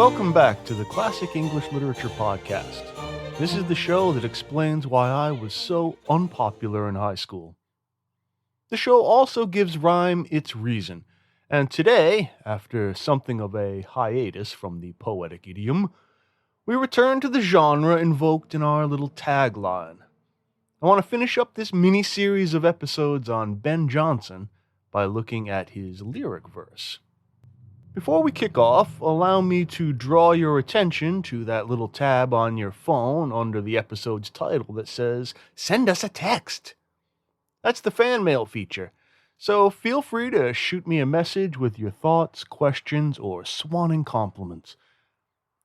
Welcome back to the Classic English Literature Podcast. This is the show that explains why I was so unpopular in high school. The show also gives rhyme its reason, and today, after something of a hiatus from the poetic idiom, we return to the genre invoked in our little tagline. I want to finish up this mini-series of episodes on Ben Jonson by looking at his lyric verse. Before we kick off, allow me to draw your attention to that little tab on your phone under the episode's title that says, "Send us a text." That's the fan mail feature, so feel free to shoot me a message with your thoughts, questions, or swanning compliments.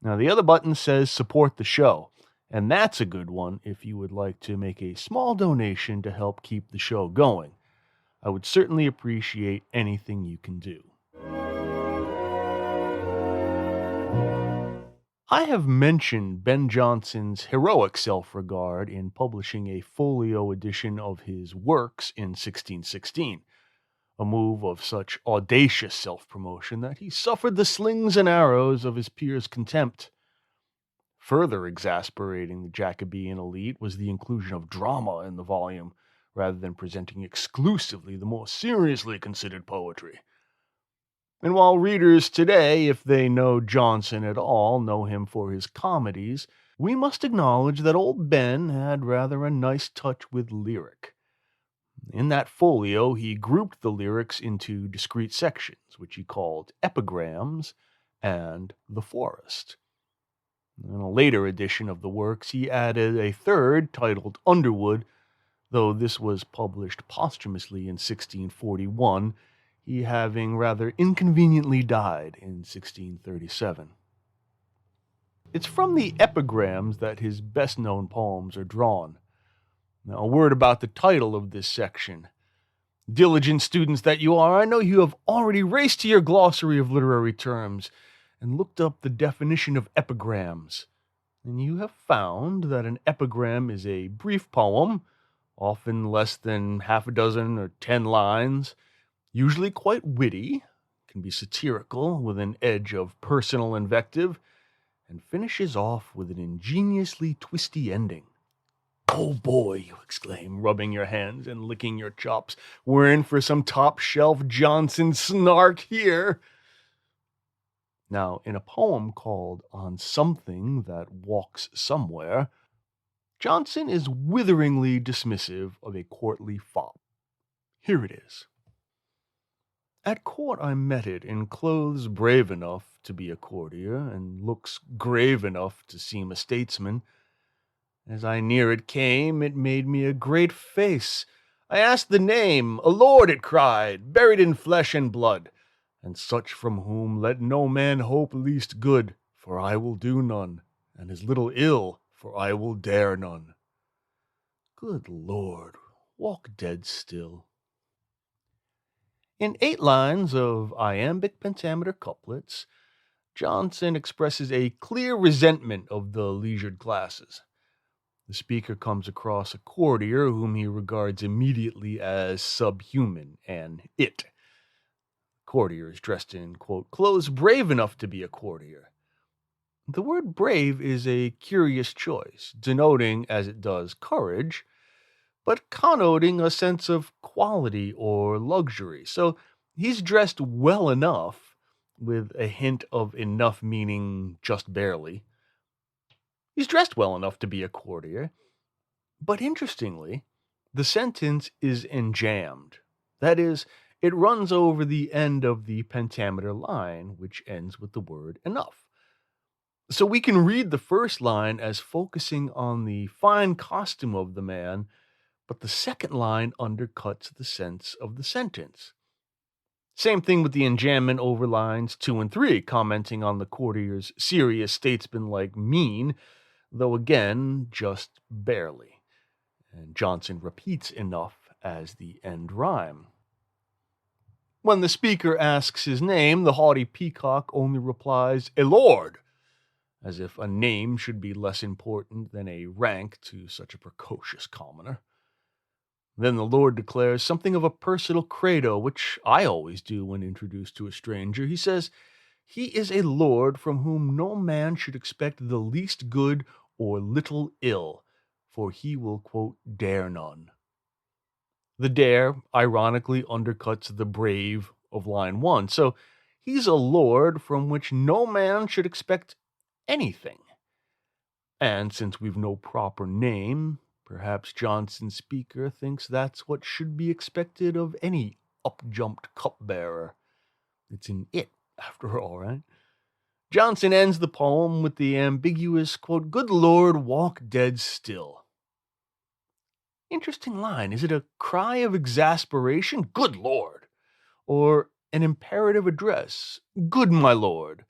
Now, the other button says support the show, and that's a good one if you would like to make a small donation to help keep the show going. I would certainly appreciate anything you can do. I have mentioned Ben Jonson's heroic self-regard in publishing a folio edition of his works in 1616, a move of such audacious self-promotion that he suffered the slings and arrows of his peers' contempt. Further exasperating the Jacobean elite was the inclusion of drama in the volume, rather than presenting exclusively the more seriously considered poetry. And while readers today, if they know Jonson at all, know him for his comedies, we must acknowledge that old Ben had rather a nice touch with lyric. In that folio, he grouped the lyrics into discrete sections, which he called epigrams and the forest. In a later edition of the works, he added a third, titled Underwood, though this was published posthumously in 1641, he having rather inconveniently died in 1637. It's from the epigrams that his best-known poems are drawn. Now, a word about the title of this section. Diligent students that you are, I know you have already raced to your glossary of literary terms and looked up the definition of epigrams. And you have found that an epigram is a brief poem, often less than half a dozen or 10 lines, usually quite witty, can be satirical with an edge of personal invective, and finishes off with an ingeniously twisty ending. "Oh boy," you exclaim, rubbing your hands and licking your chops. "We're in for some top-shelf Jonson snark here." Now, in a poem called On Something That Walks Somewhere, Jonson is witheringly dismissive of a courtly fop. Here it is. At court I met it in clothes brave enough to be a courtier, and looks grave enough to seem a statesman. As I near it came, it made me a great face. I asked the name. "A lord," it cried, "buried in flesh and blood, and such from whom let no man hope least good, for I will do none, and as little ill, for I will dare none." Good Lord, walk dead still. In 8 lines of iambic pentameter couplets, Jonson expresses a clear resentment of the leisured classes. The speaker comes across a courtier whom he regards immediately as subhuman and it. The courtier is dressed in, quote, "clothes brave enough to be a courtier." The word brave is a curious choice, denoting, as it does, courage, but connoting a sense of quality or luxury. So he's dressed well enough, with a hint of enough meaning just barely. He's dressed well enough to be a courtier, but interestingly, the sentence is enjambed. That is, it runs over the end of the pentameter line, which ends with the word enough. So we can read the first line as focusing on the fine costume of the man, but the second line undercuts the sense of the sentence. Same thing with the enjambment over lines 2 and 3, commenting on the courtier's serious statesman-like mien, though again, just barely. And Jonson repeats enough as the end rhyme. When the speaker asks his name, the haughty peacock only replies, "A lord," as if a name should be less important than a rank to such a precocious commoner. Then the Lord declares something of a personal credo, which I always do when introduced to a stranger. He says, He is a lord from whom no man should expect the least good or little ill, for he will, quote, dare none. The dare ironically undercuts the brave of line 1. So he's a lord from which no man should expect anything. And since we've no proper name, perhaps Jonson's speaker thinks that's what should be expected of any up-jumped cupbearer. It's an it, after all, right? Jonson ends the poem with the ambiguous, quote, good Lord, walk dead still. Interesting line. Is it a cry of exasperation? Good Lord. Or an imperative address? Good my Lord.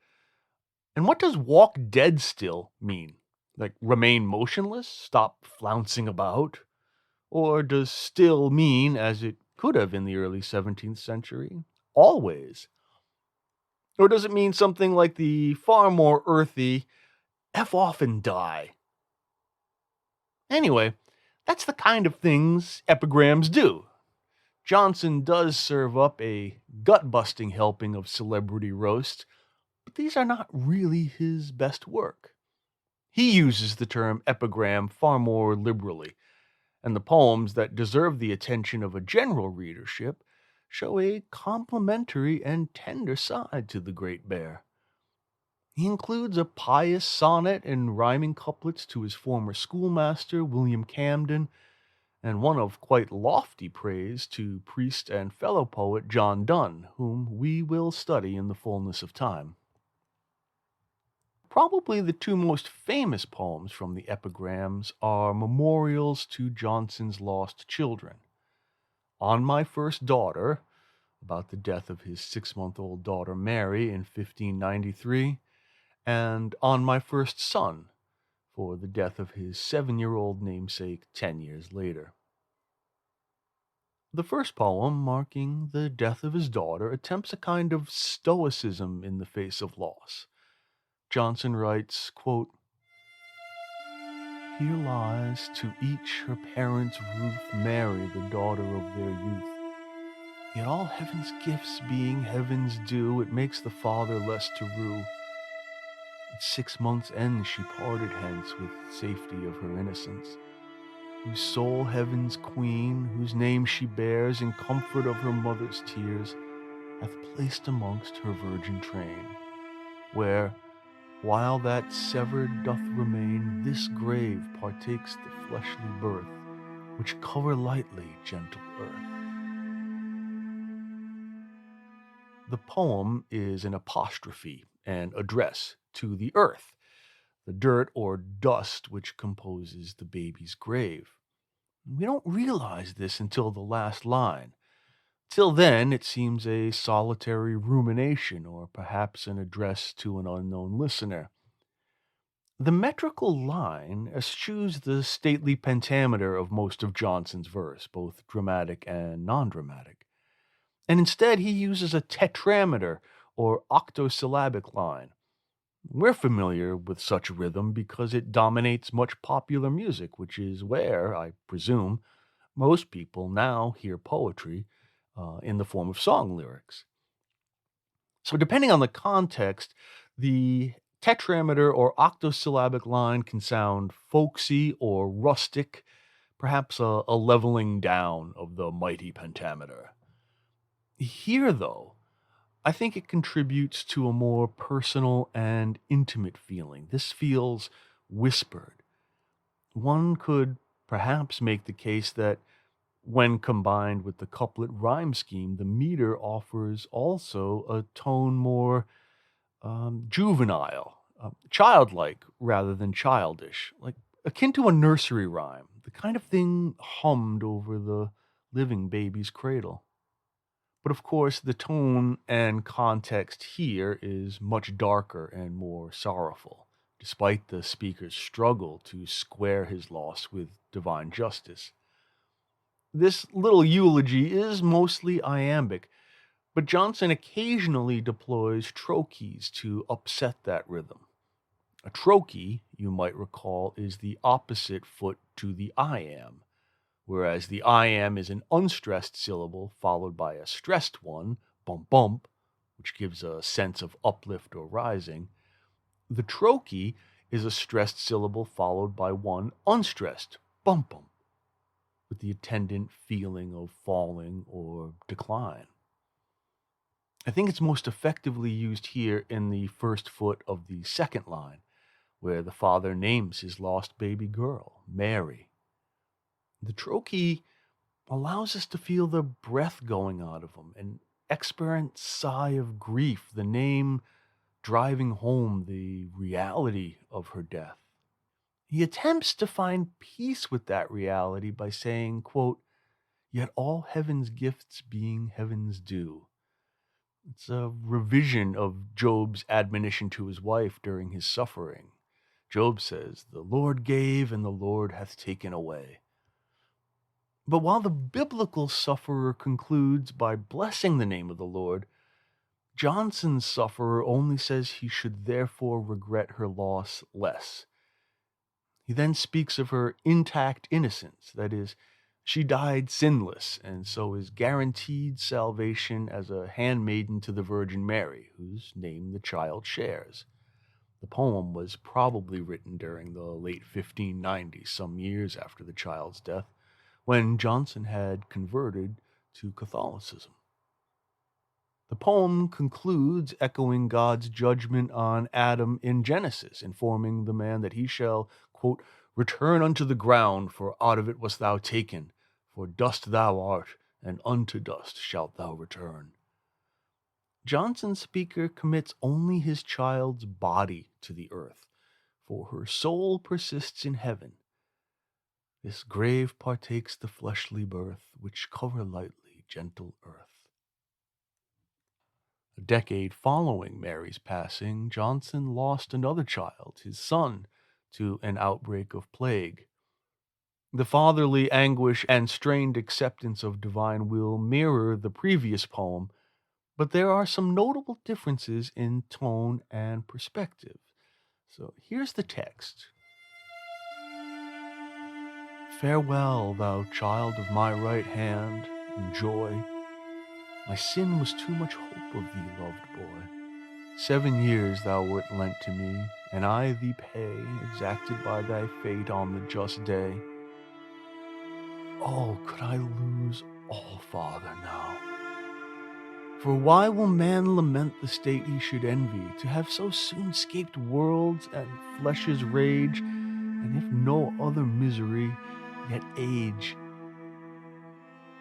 And what does walk dead still mean? Like remain motionless? Stop flouncing about? Or does still mean, as it could have in the early 17th century, always? Or does it mean something like the far more earthy, F off and die? Anyway, that's the kind of things epigrams do. Jonson does serve up a gut-busting helping of celebrity roast, but these are not really his best work. He uses the term epigram far more liberally, and the poems that deserve the attention of a general readership show a complimentary and tender side to the great bear. He includes a pious sonnet and rhyming couplets to his former schoolmaster, William Camden, and one of quite lofty praise to priest and fellow poet John Donne, whom we will study in the fullness of time. Probably the two most famous poems from the epigrams are memorials to Jonson's lost children. On My First Daughter, about the death of his 6-month-old daughter Mary in 1593, and On My First Son, for the death of his 7-year-old namesake 10 years later. The first poem, marking the death of his daughter, attempts a kind of stoicism in the face of loss. Jonson writes, quote, here lies to each her parents' roof Mary, the daughter of their youth. Yet all heaven's gifts being heaven's due, it makes the father less to rue. At 6 months' end she parted hence with safety of her innocence, whose soul heaven's queen, whose name she bears in comfort of her mother's tears, hath placed amongst her virgin train, where, while that severed doth remain, this grave partakes the fleshly birth, which cover lightly gentle earth. The poem is an apostrophe and address to the earth, the dirt or dust which composes the baby's grave. We don't realize this until the last line. Till then, it seems a solitary rumination or perhaps an address to an unknown listener. The metrical line eschews the stately pentameter of most of Jonson's verse, both dramatic and non-dramatic. And instead, he uses a tetrameter or octosyllabic line. We're familiar with such rhythm because it dominates much popular music, which is where, I presume, most people now hear poetry in the form of song lyrics. So depending on the context, the tetrameter or octosyllabic line can sound folksy or rustic, perhaps a leveling down of the mighty pentameter. Here, though, I think it contributes to a more personal and intimate feeling. This feels whispered. One could perhaps make the case that when combined with the couplet rhyme scheme, the meter offers also a tone more juvenile, childlike rather than childish, like akin to a nursery rhyme, the kind of thing hummed over the living baby's cradle. But of course, the tone and context here is much darker and more sorrowful, despite the speaker's struggle to square his loss with divine justice. This little eulogy is mostly iambic, but Jonson occasionally deploys trochees to upset that rhythm. A trochee, you might recall, is the opposite foot to the iamb, whereas the iamb is an unstressed syllable followed by a stressed one, bump bump, which gives a sense of uplift or rising. The trochee is a stressed syllable followed by one unstressed, bum bum, with the attendant feeling of falling or decline. I think it's most effectively used here in the first foot of the second line, where the father names his lost baby girl, Mary. The trochee allows us to feel the breath going out of him, an exparent sigh of grief, the name driving home the reality of her death. He attempts to find peace with that reality by saying, quote, "Yet all heaven's gifts being heaven's due." It's a revision of Job's admonition to his wife during his suffering. Job says, "The Lord gave and the Lord hath taken away." But while the biblical sufferer concludes by blessing the name of the Lord, Jonson's sufferer only says he should therefore regret her loss less. He then speaks of her intact innocence, that is, she died sinless, and so is guaranteed salvation as a handmaiden to the Virgin Mary, whose name the child shares. The poem was probably written during the late 1590s, some years after the child's death, when Jonson had converted to Catholicism. The poem concludes echoing God's judgment on Adam in Genesis, informing the man that he shall, quote, "return unto the ground, for out of it wast thou taken, for dust thou art, and unto dust shalt thou return." Jonson's speaker commits only his child's body to the earth, for her soul persists in heaven. This grave partakes the fleshly birth, which cover lightly gentle earth. A decade following Mary's passing, Jonson lost another child, his son, to an outbreak of plague. The fatherly anguish and strained acceptance of divine will mirror the previous poem, but there are some notable differences in tone and perspective. So here's the text. "Farewell, thou child of my right hand, and joy. My sin was too much hope of thee, loved boy. 7 years thou wert lent to me, and I thee pay, exacted by thy fate on the just day. Oh, could I lose all, Father, now? For why will man lament the state he should envy, to have so soon scaped worlds and flesh's rage, and if no other misery, yet age?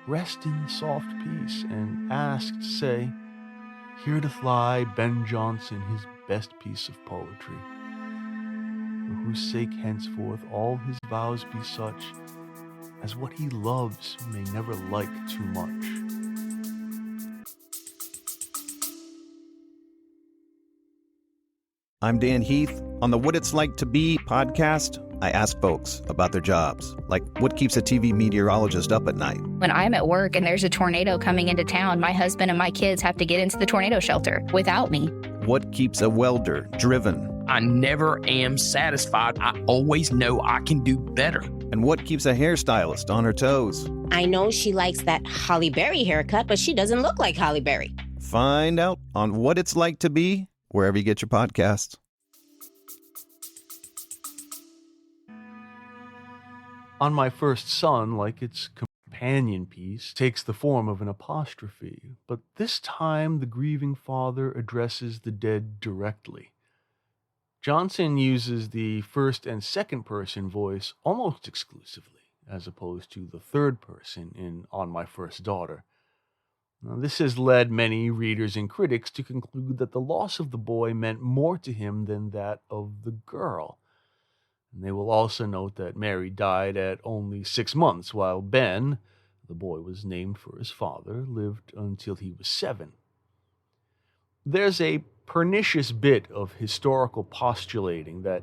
Rest in soft peace, and asked, say, here doth lie Ben Jonson, his best piece of poetry, for whose sake henceforth all his vows be such, as what he loves may never like too much." I'm Dan Heath. On the What It's Like to Be podcast, I ask folks about their jobs, like what keeps a TV meteorologist up at night. When I'm at work and there's a tornado coming into town, my husband and my kids have to get into the tornado shelter without me. What keeps a welder driven? I never am satisfied. I always know I can do better. And what keeps a hairstylist on her toes? I know she likes that Holly Berry haircut, but she doesn't look like Holly Berry. Find out on What It's Like to Be, wherever you get your podcasts. On My First Son, like its companion piece, takes the form of an apostrophe, but this time the grieving father addresses the dead directly. Jonson uses the first and second person voice almost exclusively, as opposed to the third person in On My First Daughter. Now, this has led many readers and critics to conclude that the loss of the boy meant more to him than that of the girl. And they will also note that Mary died at only 6 months, while Ben, the boy was named for his father, lived until he was 7. There's a pernicious bit of historical postulating that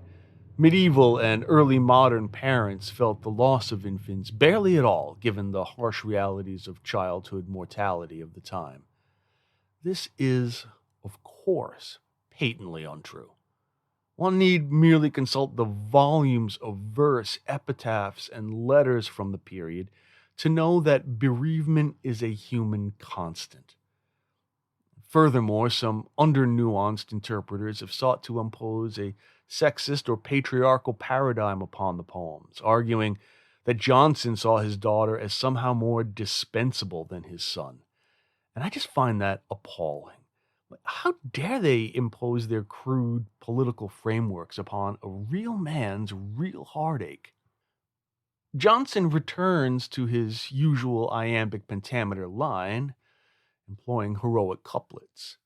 medieval and early modern parents felt the loss of infants barely at all, given the harsh realities of childhood mortality of the time. This is, of course, patently untrue. One need merely consult the volumes of verse, epitaphs, and letters from the period to know that bereavement is a human constant. Furthermore, some under-nuanced interpreters have sought to impose a sexist or patriarchal paradigm upon the poems, arguing that Jonson saw his daughter as somehow more dispensable than his son. And I just find that appalling. How dare they impose their crude political frameworks upon a real man's real heartache? Jonson returns to his usual iambic pentameter line, employing heroic couplets.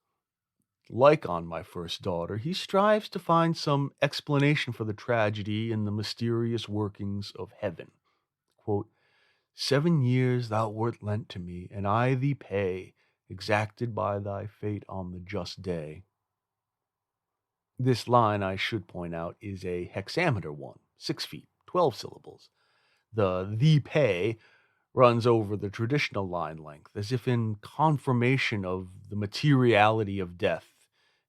Like on My First Daughter, he strives to find some explanation for the tragedy in the mysterious workings of heaven. Quote, 7 years thou wert lent to me, and I thee pay, exacted by thy fate on the just day. This line, I should point out, is a hexameter one, 6 feet, 12 syllables. The thee pay runs over the traditional line length, as if in confirmation of the materiality of death,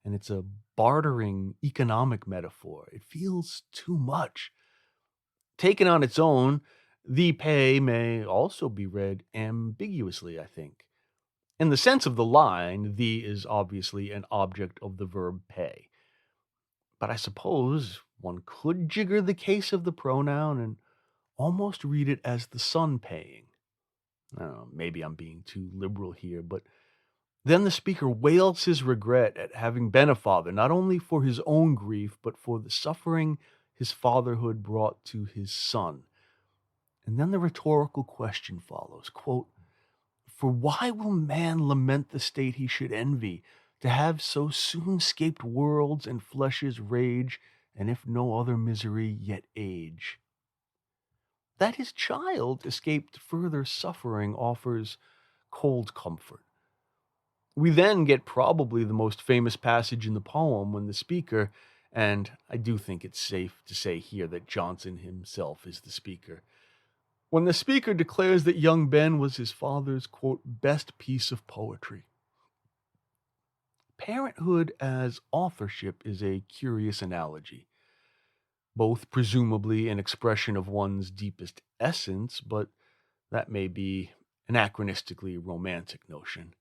and it's a bartering economic metaphor. It feels too much. Taken on its own, thee pay may also be read ambiguously, I think. In the sense of the line, thee is obviously an object of the verb pay. But I suppose one could jigger the case of the pronoun and almost read it as the son paying. I don't know, maybe I'm being too liberal here, but then the speaker wails his regret at having been a father, not only for his own grief, but for the suffering his fatherhood brought to his son. And then the rhetorical question follows, quote, for why will man lament the state he should envy, to have so soon scaped worlds and flesh's rage, and if no other misery, yet age? That his child escaped further suffering offers cold comfort. We then get probably the most famous passage in the poem when the speaker, and I do think it's safe to say here that Jonson himself is the speaker, when the speaker declares that young Ben was his father's, quote, best piece of poetry. Parenthood as authorship is a curious analogy, both presumably an expression of one's deepest essence, but that may be an anachronistically romantic notion.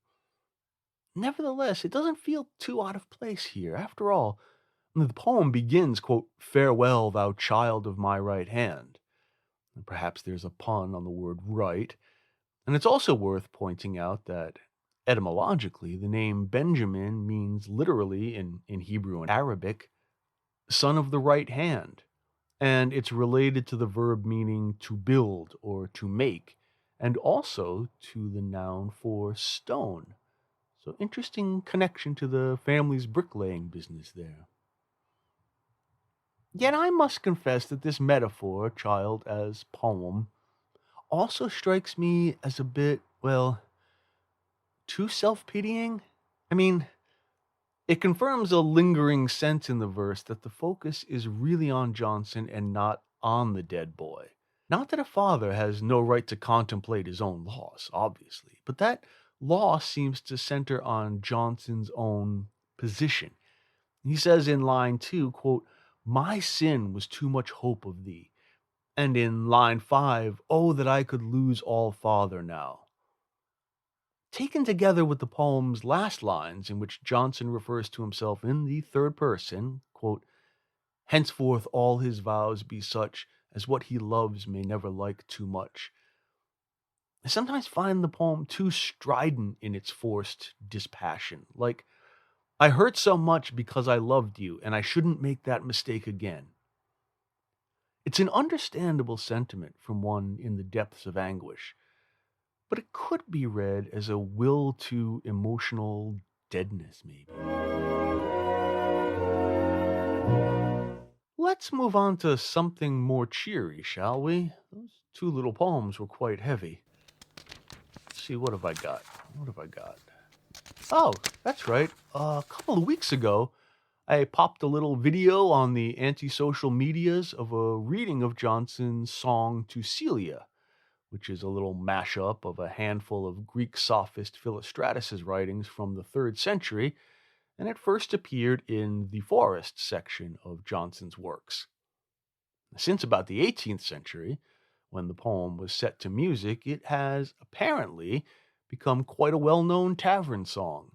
Nevertheless, it doesn't feel too out of place here. After all, the poem begins, quote, farewell, thou child of my right hand. And perhaps there's a pun on the word right. And it's also worth pointing out that etymologically, the name Benjamin means literally in Hebrew and Arabic, son of the right hand. And it's related to the verb meaning to build or to make, and also to the noun for stone. So interesting connection to the family's bricklaying business there. Yet I must confess that this metaphor, child as poem, also strikes me as a bit, well, too self-pitying. I mean, it confirms a lingering sense in the verse that the focus is really on Jonson and not on the dead boy. Not that a father has no right to contemplate his own loss, obviously, but that loss seems to center on Jonson's own position. He says in line 2, quote, my sin was too much hope of thee. And in line 5, oh, that I could lose all father now. Taken together with the poem's last lines, in which Jonson refers to himself in the third person, quote, henceforth all his vows be such as what he loves may never like too much. I sometimes find the poem too strident in its forced dispassion, like, I hurt so much because I loved you, and I shouldn't make that mistake again. It's an understandable sentiment from one in the depths of anguish, but it could be read as a will to emotional deadness, maybe. Let's move on to something more cheery, shall we? Those two little poems were quite heavy. Let's see, what have I got? Oh, that's right. A couple of weeks ago, I popped a little video on the anti-social medias of a reading of Jonson's song to Celia, which is a little mashup of a handful of Greek sophist Philostratus's writings from the 3rd century, and it first appeared in the Forest section of Jonson's works. Since about the 18th century, when the poem was set to music, it has apparently become quite a well-known tavern song,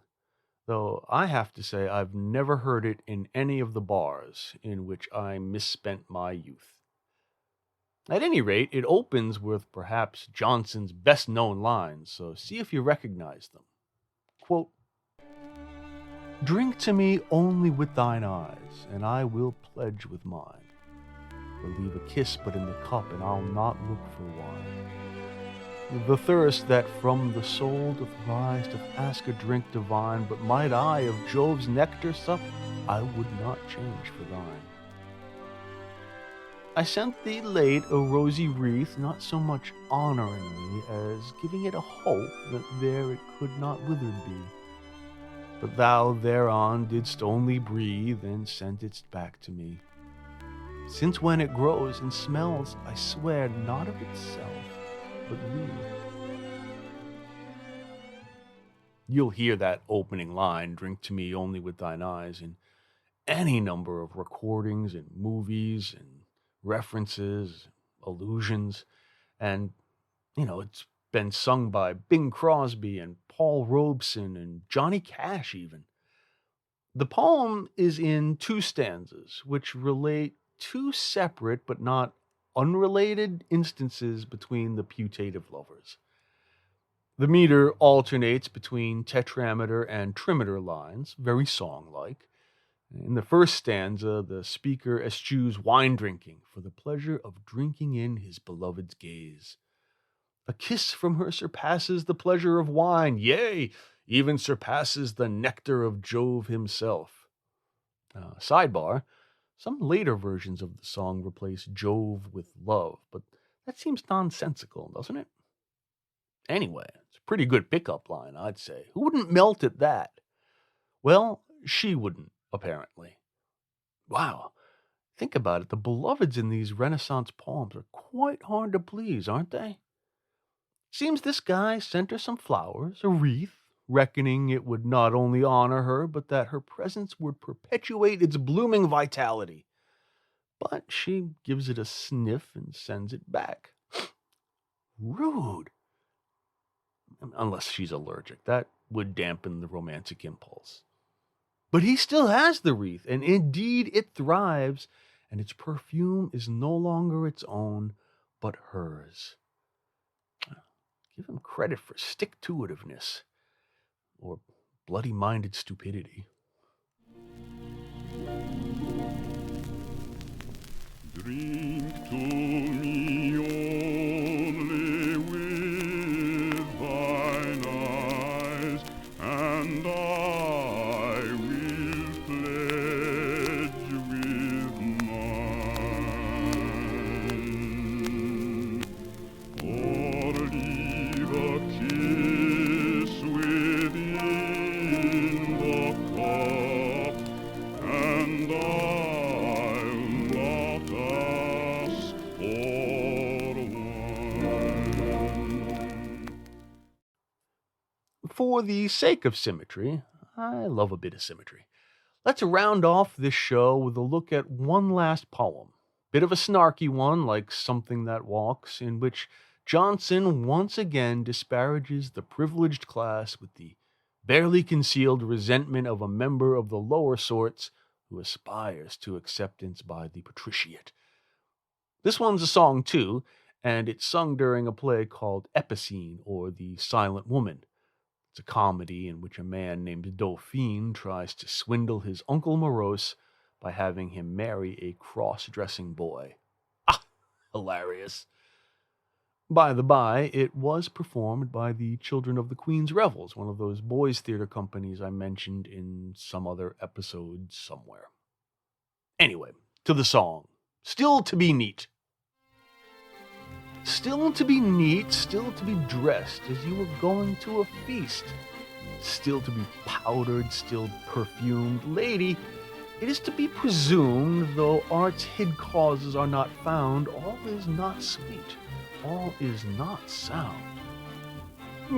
though I have to say I've never heard it in any of the bars in which I misspent my youth. At any rate, it opens with perhaps Jonson's best known lines, so see if you recognize them. Quote, "Drink to me only with thine eyes, and I will pledge with mine. Or leave a kiss but in the cup, and I'll not look for wine. The thirst that from the soul doth rise doth ask a drink divine, but might I of Jove's nectar sup, I would not change for thine. I sent thee late a rosy wreath, not so much honoring me as giving it a hope that there it could not withered be. But thou thereon didst only breathe, and sentedst back to me. Since when it grows and smells, I swear, not of itself, but thee." You'll hear that opening line, "Drink to me only with thine eyes," in any number of recordings and movies and references, allusions, and, it's been sung by Bing Crosby and Paul Robeson and Johnny Cash even. The poem is in 2 stanzas, which relate 2 separate but not unrelated instances between the putative lovers. The meter alternates between tetrameter and trimeter lines, very song-like. In the first stanza, the speaker eschews wine drinking for the pleasure of drinking in his beloved's gaze. "A kiss from her surpasses the pleasure of wine, yea, even surpasses the nectar of Jove himself." Sidebar, some later versions of the song replace Jove with love, but that seems nonsensical, doesn't it? Anyway, it's a pretty good pickup line, I'd say. Who wouldn't melt at that? Well, she wouldn't, apparently. Wow, think about it. The beloveds in these Renaissance poems are quite hard to please, aren't they? Seems this guy sent her some flowers, a wreath, reckoning it would not only honor her, but that her presence would perpetuate its blooming vitality. But she gives it a sniff and sends it back. Rude. Unless she's allergic. That would dampen the romantic impulse. But he still has the wreath, and indeed it thrives, and its perfume is no longer its own, but hers. Give him credit for stick-to-itiveness, or bloody-minded stupidity. Drink to me only with thine eyes, and I will pledge with mine. Or leave a kiss within the cup, and I'll not ask for wine. For the sake of symmetry, I love a bit of symmetry. Let's round off this show with a look at one last poem. Bit of a snarky one, like Something That Walks, in which Jonson once again disparages the privileged class with the barely concealed resentment of a member of the lower sorts who aspires to acceptance by the patriciate. This one's a song too, and it's sung during a play called Epicene, or The Silent Woman. It's a comedy in which a man named Dauphine tries to swindle his uncle Morose by having him marry a cross-dressing boy. Ah, hilarious. By the by, it was performed by the Children of the Queen's Revels, one of those boys' theater companies I mentioned in some other episode somewhere. Anyway, to the song. Still to be neat. Still to be neat, still to be dressed as you were going to a feast. Still to be powdered, still perfumed. Lady, it is to be presumed, though art's hid causes are not found, all is not sweet, all is not sound.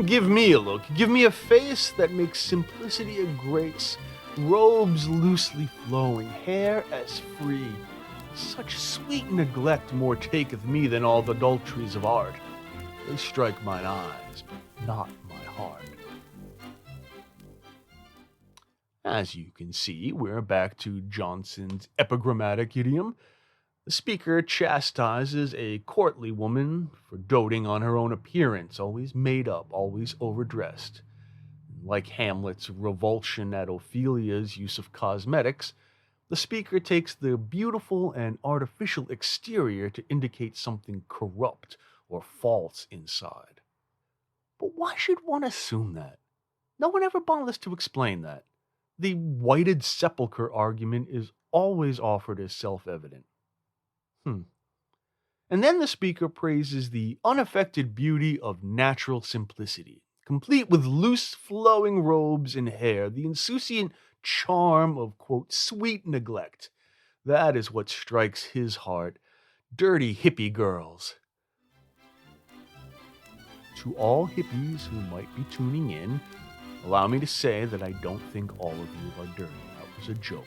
Give me a look, give me a face that makes simplicity a grace, robes loosely flowing, hair as free. Such sweet neglect more taketh me than all the adulteries of art. They strike mine eyes, but not my heart. As you can see, we're back to Jonson's epigrammatic idiom. The speaker chastises a courtly woman for doting on her own appearance, always made up, always overdressed. Like Hamlet's revulsion at Ophelia's use of cosmetics, the speaker takes the beautiful and artificial exterior to indicate something corrupt or false inside. But why should one assume that? No one ever bothers to explain that. The whited sepulchre argument is always offered as self-evident. And then the speaker praises the unaffected beauty of natural simplicity, complete with loose flowing robes and hair, the insouciant charm of, quote, sweet neglect. That is what strikes his heart. Dirty hippie girls. To all hippies who might be tuning in, allow me to say that I don't think all of you are dirty. That was a joke.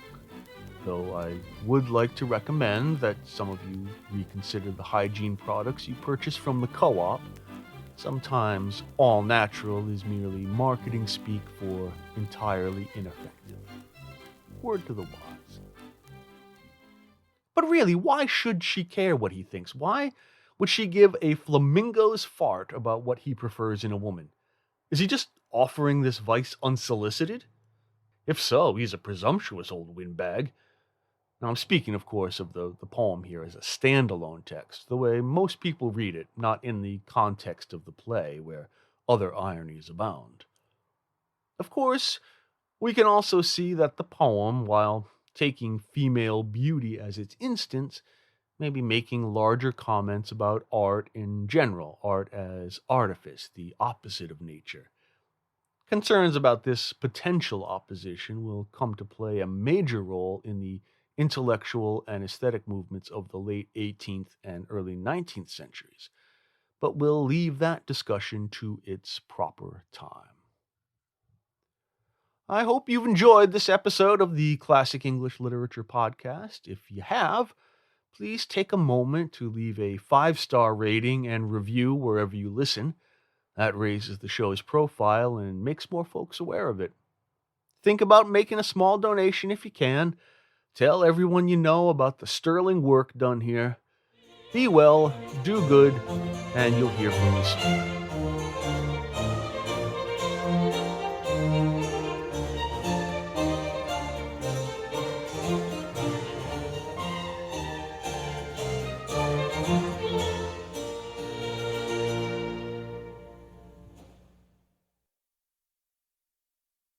Though I would like to recommend that some of you reconsider the hygiene products you purchase from the co-op. Sometimes all natural is merely marketing speak for entirely ineffective. Word to the wise. But really, why should she care what he thinks? Why would she give a flamingo's fart about what he prefers in a woman? Is he just offering this vice unsolicited? If so, he's a presumptuous old windbag. Now, I'm speaking, of course, of the poem here as a standalone text, the way most people read it, not in the context of the play, where other ironies abound. Of course, we can also see that the poem, while taking female beauty as its instance, may be making larger comments about art in general, art as artifice, the opposite of nature. Concerns about this potential opposition will come to play a major role in the intellectual and aesthetic movements of the late 18th and early 19th centuries, but we'll leave that discussion to its proper time. I hope you've enjoyed this episode of the Classic English Literature Podcast. If you have, please take a moment to leave a 5-star rating and review wherever you listen. That raises the show's profile and makes more folks aware of it. Think about making a small donation if you can. Tell everyone you know about the sterling work done here. Be well, do good, and you'll hear from me soon.